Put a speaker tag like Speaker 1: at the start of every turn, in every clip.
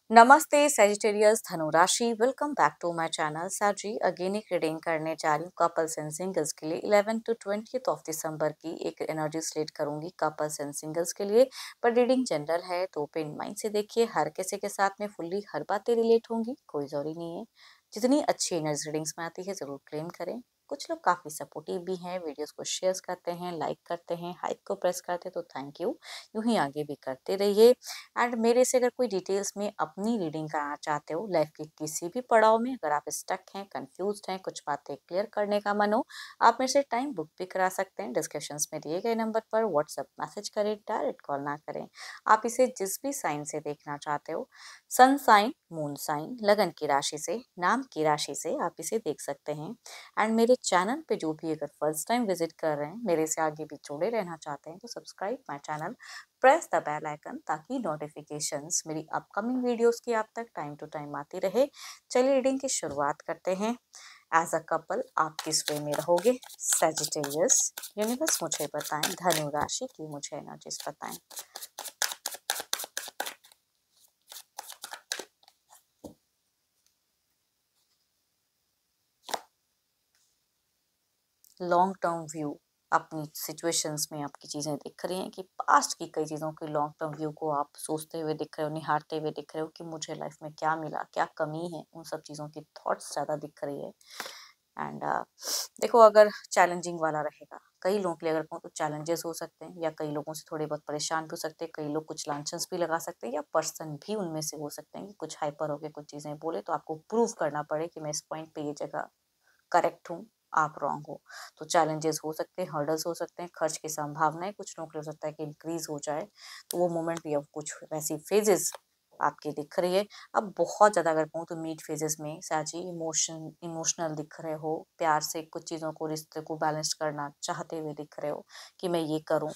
Speaker 1: नमस्ते सेजिटेरियस धनु राशि, welcome back to my channel. साजी अगेन एक रीडिंग करने जा रही हूँ कपल्स एंड सिंगल्स के लिए 11 to 20 ऑफ दिसंबर की एक एनर्जी स्लेट करूंगी कपल्स एंड सिंगल्स के लिए। पर रीडिंग जनरल है तो ओपन माइंड से देखिए, हर किसी के साथ में फुल्ली हर बातें रिलेट होंगी, कोई जरूरी नहीं है। जितनी अच्छी एनर्जी रीडिंग्स में आती है जरूर क्लेम करें। कुछ लोग काफी सपोर्टिव भी हैं, वीडियोस को शेयर करते हैं, लाइक करते हैं, हाइप को प्रेस करते हैं, तो थैंक यू। यूं ही आगे भी करते रहिए। एंड मेरे से अगर कोई डिटेल्स में अपनी रीडिंग कराना चाहते हो, लाइफ के किसी भी पड़ाव में अगर आप स्टक हैं, कंफ्यूज हैं, कुछ बातें क्लियर करने का मन हो, आप मेरे से टाइम बुक भी करा सकते हैं। डिस्क्रिप्शंस में दिए गए नंबर पर व्हाट्सएप मैसेज करें, डायरेक्ट कॉल ना करें। आप इसे जिस भी साइन से देखना चाहते हो, सन साइन, मून साइन, लगन की राशि से, नाम की राशि से आप इसे देख सकते हैं। एंड मेरे चैनल पे जो भी अगर फर्स्ट टाइम विजिट कर रहे हैं, मेरे से आगे भी जुड़े रहना चाहते हैं, तो subscribe my channel, press the bell icon, ताकि नोटिफिकेशंस मेरी अपकमिंग वीडियोस की आप तक टाइम टू टाइम आती रहे। चलिए रीडिंग की शुरुआत करते हैं। एज अ कपल आप किस वे में रहोगे सेजिटेरियस? यूनिवर्स मुझे बताएं, धनु राशि की मुझे एनर्जीज बताएं। लॉन्ग टर्म व्यू, अपनी सिचुएशंस में आपकी चीजें दिख रही हैं कि पास्ट की कई चीजों की लॉन्ग टर्म व्यू को आप सोचते हुए दिख रहे हो, निहारते हुए दिख रहे हो कि मुझे लाइफ में क्या मिला, क्या कमी है, उन सब चीजों की थॉट्स ज्यादा दिख रही है। एंड देखो, अगर चैलेंजिंग वाला रहेगा, कई लोगों के लिए अगर कहूँ तो चैलेंजेस हो सकते हैं, या कई लोगों से थोड़े बहुत परेशान भी हो सकते हैं, कई लोग कुछ लांछन्स भी लगा सकते हैं, या पर्सन भी उनमें से हो सकते हैं कि कुछ हाइपर होके कुछ चीजें बोले, तो आपको प्रूव करना पड़े कि मैं इस पॉइंट पे ये जगह करेक्ट हूँ, आप रॉन्ग हो। तो चैलेंजेस हो सकते हैं, हर्डल्स हो सकते हैं, खर्च की संभावनाएं कुछ लोगों के लिए हो सकता है कि इंक्रीज हो जाए, तो वो मोमेंट भी अब कुछ वैसी फेजेस आपकी दिख रही है। अब बहुत ज्यादा अगर कहूँ तो मीट फेजेस में साजी इमोशनल दिख रहे हो, प्यार से कुछ चीजों को, रिश्ते को बैलेंस करना चाहते हुए दिख रहे हो कि मैं ये करूँ,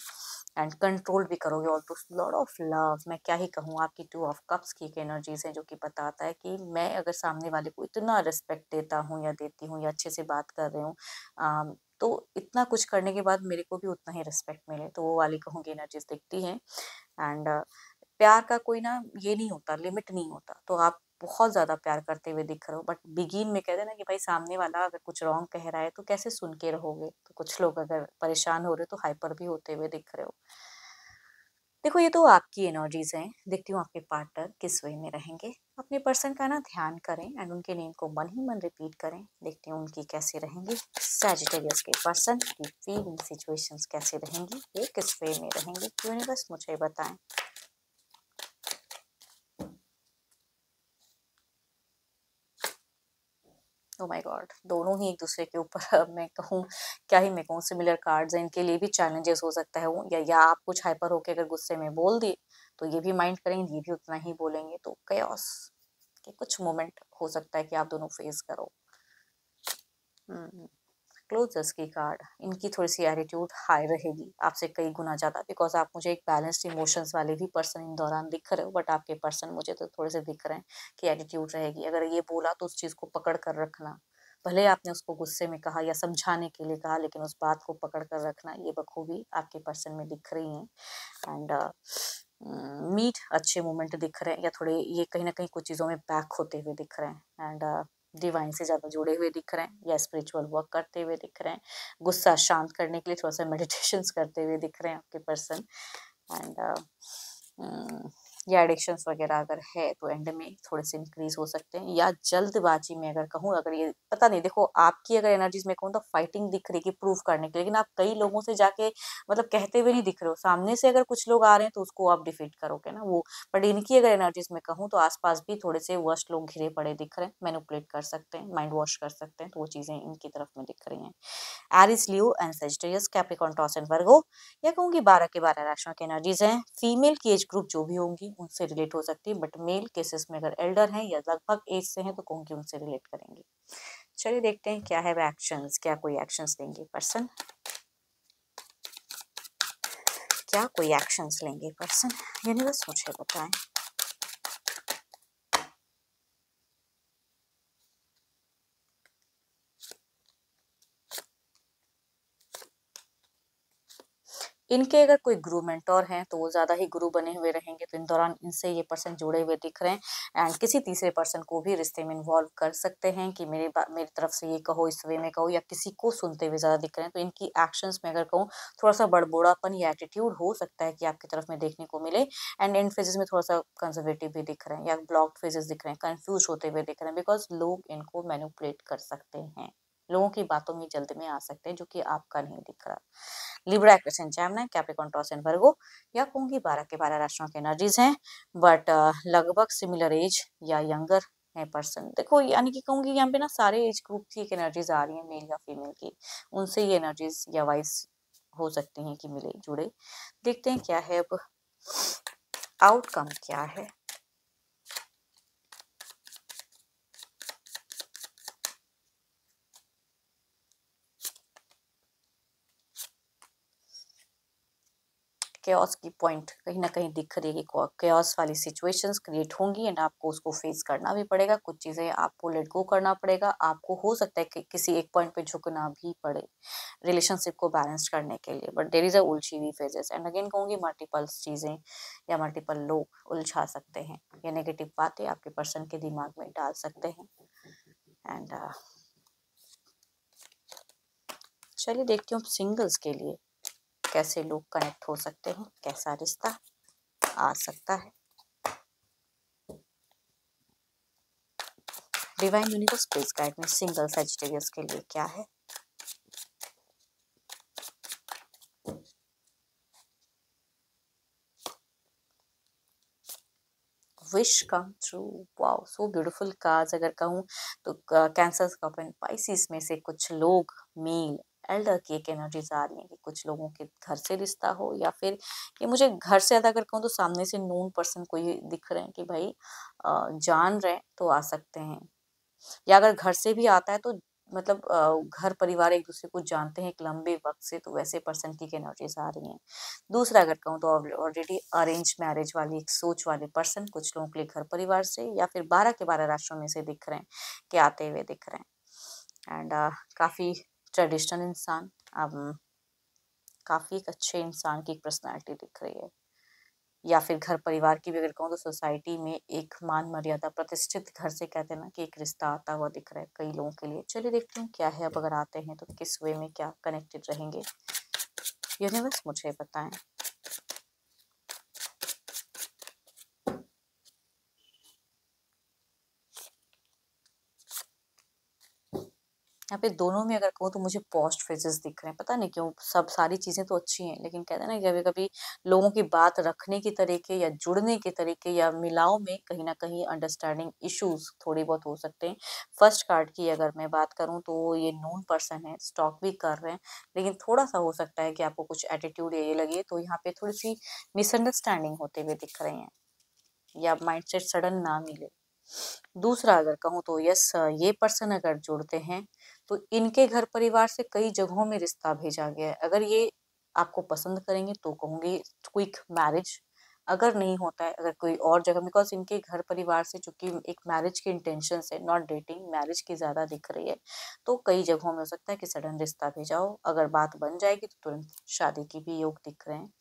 Speaker 1: एंड कंट्रोल भी करोगे। ऑल्सो लॉट ऑफ लव, मैं क्या ही कहूँ, आपकी टू ऑफ कप्स की एक एनर्जीज है जो कि बताता है कि मैं अगर सामने वाले को इतना रिस्पेक्ट देता हूँ या देती हूँ, या अच्छे से बात कर रही हूँ, तो इतना कुछ करने के बाद मेरे को भी उतना ही रिस्पेक्ट मिले, तो वो वाली कहूँगी एनर्जीज दिखती हैं। एंड प्यार का कोई ना ये नहीं होता, लिमिट नहीं होता, तो आप बहुत ज्यादा प्यार करते हुए दिख रहे हो। बट बिगिन में कहते हैं ना कि भाई सामने वाला अगर कुछ रॉन्ग कह रहा है तो कैसे सुन के रहोगे, तो कुछ लोग अगर परेशान हो रहे हो तो हाइपर भी होते हुए दिख रहे हो। देखो, ये तो आपकी एनर्जीज हैं, देखती हूँ आपके पार्टनर किस वे में रहेंगे। अपने पर्सन का ना ध्यान करें एंड उनके नेम को मन ही मन रिपीट करें, देखती हूँ उनकी कैसे रहेंगी। सैजिटेरियस के पर्सन की फीलिंग सिचुएशंस कैसे रहेंगी, ये किस वे में रहेंगे, यूनिवर्स मुझे बताएं। ओ माय गॉड, दोनों ही एक दूसरे के ऊपर मैं कहूँ, क्या ही मैं कहूँ, सिमिलर कार्ड्स हैं। इनके लिए भी चैलेंजेस हो सकता है वो, या आप कुछ हाइपर होके अगर गुस्से में बोल दिए तो ये भी माइंड करेंगे, ये भी उतना ही बोलेंगे, तो chaos के कुछ मोमेंट हो सकता है कि आप दोनों फेस करो। क्लोजर्स की कार्ड, इनकी थोड़ी सी एटीट्यूड हाई रहेगी आपसे कई गुना ज्यादा, बिकॉज आप मुझे एक बैलेंस्ड इमोशंस वाले भी पर्सन इन दौरान दिख रहे हो, बट आपके पर्सन मुझे तो थोड़े से दिख रहे हैं कि एटीट्यूड रहेगी। अगर ये बोला तो उस चीज को पकड़ कर रखना, भले आपने उसको गुस्से में कहा या समझाने के लिए कहा, लेकिन उस बात को पकड़ कर रखना, ये बखूबी आपके पर्सन में दिख रही है। एंड मीट अच्छे मोमेंट दिख रहे हैं, या थोड़े ये कहीं ना कहीं कुछ चीज़ों में बैक होते हुए दिख रहे हैं। एंड डिवाइन से ज़्यादा जुड़े हुए दिख रहे हैं, या स्पिरिचुअल वर्क करते हुए दिख रहे हैं, गुस्सा शांत करने के लिए थोड़ा सा मेडिटेशंस करते हुए दिख रहे हैं आपके पर्सन। एंड या एडिक्शंस वगैरह अगर है तो एंड में थोड़े से इंक्रीज हो सकते हैं, या जल्दबाजी में अगर कहूँ, अगर ये पता नहीं, देखो आपकी अगर एनर्जीज में कहूँ तो फाइटिंग दिख रही है कि प्रूव करने के लिए, लेकिन आप कई लोगों से जाके मतलब कहते हुए नहीं दिख रहे हो। सामने से अगर कुछ लोग आ रहे हैं तो उसको आप डिफीट करोगे ना वो। बट इनकी अगर एनर्जीज में कहूँ तो आसपास भी थोड़े से वर्स्ट लोग घिरे पड़े दिख रहे हैं, मैनिपुलेट कर सकते हैं, माइंड वॉश कर सकते हैं, तो वो चीजें इनकी तरफ में दिख रही हैं। Aries, Leo and Sagittarius, Capricorn, Taurus and Virgo, या कहूँगी 12 के 12 राशियों की एनर्जीज हैं। फीमेल की एज ग्रुप जो भी होंगी उनसे रिलेट हो सकती है, बट मेल केसेस में अगर एल्डर हैं या लगभग एज से हैं तो कहूँगी उनसे रिलेट करेंगे। चलिए देखते हैं क्या है वो एक्शंस, क्या कोई एक्शंस लेंगे पर्सन, क्या कोई एक्शंस लेंगे पर्सन, यूनिवर्स मुझे बताएं। इनके अगर कोई गुरु मेंटोर हैं तो वो ज़्यादा ही गुरु बने हुए रहेंगे, तो इन दौरान इनसे ये पर्सन जुड़े हुए दिख रहे हैं एंड किसी तीसरे पर्सन को भी रिश्ते में इन्वॉल्व कर सकते हैं कि मेरी तरफ से ये कहो, इस वे में कहो, या किसी को सुनते हुए ज़्यादा दिख रहे हैं। तो इनकी एक्शंस में अगर कहूँ थोड़ा-सा बड़बोड़ापन या एटीट्यूड हो सकता है कि आपकी तरफ में देखने को मिले एंड एंड फेजेज़ में थोड़ा-सा कंज़र्वेटिव भी दिख रहे हैं या ब्लॉक्ड फेजेज़ दिख रहे हैं, कन्फ्यूज़ होते हुए दिख रहे हैं बिकॉज़ लोग इनको मैनिपुलेट कर सकते हैं। लोगों की बातों में जल्द में आ सकते हैं जो कि आपका नहीं दिख रहा। Libra, Aquarius and Gemini, Capricorn, Taurus and Virgo या कहूँगी 12 के 12 राशियों की एनर्जीज हैं बट लगभग सिमिलर एज या यंगर है पर्सन। देखो यानी कि कहूँगी यहाँ पे ना सारे एज ग्रुप की एक एनर्जीज आ रही है मेल या फीमेल की, उनसे ये एनर्जीज या वाइस हो सकती हैं कि मिले जुड़े। देखते हैं क्या है अब आउटकम क्या है। chaos की पॉइंट कहीं ना कहीं दिख रही है कि chaos वाली सिचुएशंस क्रिएट होंगी एंड आपको उसको फेस करना भी पड़ेगा। कुछ चीजें आपको लेट गो करना पड़ेगा। आपको हो सकता है कि किसी एक पॉइंट पे झुकना भी पड़े रिलेशनशिप को बैलेंस करने के लिए, बट देयर इज अ उलझी हुई फेजेस एंड अगेन कहूंगी मल्टीपल चीजें या मल्टीपल लोग उलझा सकते हैं या नेगेटिव बातें आपके पर्सन के दिमाग में डाल सकते हैं एंड चलिए देखती हूँ सिंगल्स के लिए कैसे लोग कनेक्ट हो सकते हैं, कैसा रिश्ता आ सकता है। डिवाइन यूनिवर्स प्लीज गाइड में सिंगल सजिटेरियस के लिए क्या है। Wish come true, wow so beautiful cards. अगर कहूँ तो कैंसर कप एंड पाइसिस में से कुछ लोग मेल एल्डर की एक एनर्जीज आ रही है कि कुछ लोगों के घर से रिश्ता हो या फिर ये मुझे घर से ज्यादा अगर कहूँ तो सामने से नोन पर्सन कोई दिख रहे हैं कि भाई जान रहे हैं तो आ सकते हैं, या अगर घर से भी आता है तो मतलब घर परिवार एक दूसरे को जानते हैं एक लंबे वक्त से, तो वैसे पर्सन की एनर्जीज आ रही हैं। दूसरा अगर कहूँ तो ऑलरेडी अरेंज मैरिज वाली एक सोच वाले पर्सन कुछ लोगों के लिए घर परिवार से या फिर 12 के 12 राशियों में से दिख रहे हैं कि आते हुए दिख रहे हैं एंड काफी ट्रेडिशनल इंसान, काफी एक अच्छे इंसान की पर्सनैलिटी दिख रही है। या फिर घर परिवार की भी अगर कहूँ तो सोसाइटी में एक मान मर्यादा प्रतिष्ठित घर से कहते हैं ना कि एक रिश्ता आता हुआ दिख रहा है कई लोगों के लिए। चलिए देखती हूँ क्या है, अब अगर आते हैं तो किस वे में क्या कनेक्टेड रहेंगे, यूनिवर्स मुझे बताएं। यहाँ पे दोनों में अगर कहूँ तो मुझे पोस्ट फेजेस दिख रहे हैं, पता नहीं क्यों। सब सारी चीजें तो अच्छी हैं लेकिन कहते हैं ना कभी कभी लोगों की बात रखने के तरीके या जुड़ने के तरीके या मिलाव में कहीं ना कहीं अंडरस्टैंडिंग इश्यूज थोड़ी बहुत हो सकते हैं। फर्स्ट कार्ड की अगर मैं बात करूँ तो ये नोन पर्सन है, स्टॉक भी कर रहे हैं लेकिन थोड़ा सा हो सकता है कि आपको कुछ एटीट्यूड ये लगे, तो यहाँ पे थोड़ी सी मिसअंडरस्टैंडिंग होते हुए दिख रहे हैं या माइंडसेट सडन ना मिले। दूसरा अगर कहूँ तो यस, ये पर्सन अगर जुड़ते हैं तो इनके घर परिवार से कई जगहों में रिश्ता भेजा गया है। अगर ये आपको पसंद करेंगे तो कहूंगी क्विक मैरिज, अगर नहीं होता है अगर कोई और जगह, बिकॉज इनके घर परिवार से चूंकि एक मैरिज की इंटेंशन है, नॉट डेटिंग, मैरिज की ज्यादा दिख रही है, तो कई जगहों में हो सकता है कि सडन रिश्ता भेजा हो। अगर बात बन जाएगी तो तुरंत शादी की भी योग दिख रहे हैं।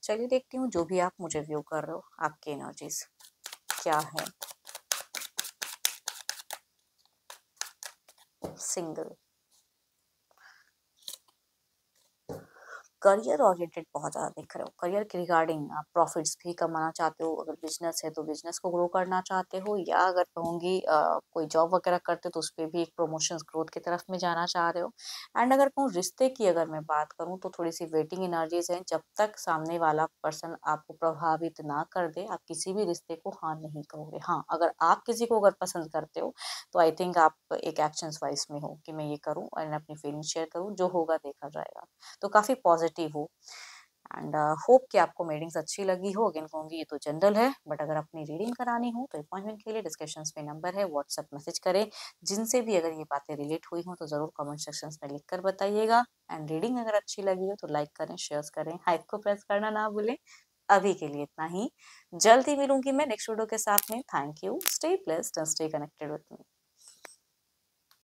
Speaker 1: चलिए देखती हूँ जो भी आप मुझे व्यू कर रहे हो आपकी एनर्जीज क्या है। सिंगल, करियर ओरिएंटेड बहुत ज़्यादा दिख रहे हो। करियर के रिगार्डिंग आप प्रॉफिट्स भी कमाना चाहते हो, अगर बिजनेस है तो बिजनेस को ग्रो करना चाहते हो, या अगर कहूँगी कोई जॉब वगैरह करते हो तो उस पर भी एक प्रमोशन ग्रोथ की तरफ में जाना चाह रहे हो। एंड अगर कहूँ रिश्ते की अगर मैं बात करूँ तो थोड़ी सी वेटिंग एनर्जीज हैं। जब तक सामने वाला पर्सन आपको प्रभावित ना कर दे आप किसी भी रिश्ते को हाँ नहीं कहोगे। हाँ, अगर आप किसी को अगर पसंद करते हो तो आई थिंक आप एक एक्शंस वाइज में हो कि मैं ये करूँ और अपनी फीलिंग शेयर करूँ, जो होगा देखा जाएगा। तो काफी पॉजिटिव हो एंड होप कि आपको रीडिंग्स अच्छी लगी हो। अगेन कहूंगी ये तो जनरल है, बट अगर अपनी रीडिंग करानी हो तो अपॉइंटमेंट के लिए डिस्क्रिप्शन में नंबर है, व्हाट्सएप मैसेज करें। जिनसे भी अगर ये बातें रिलेट हुई हो तो जरूर कमेंट सेक्शन में लिख कर बताइएगा। एंड रीडिंग अगर अच्छी लगी हो तो लाइक करें, शेयर करें, हाइप को प्रेस करना ना भूलें। अभी के लिए इतना ही, जल्द ही मिलूंगी मैं नेक्स्ट वीडियो के साथ में। Thank you, stay blessed and stay connected with me.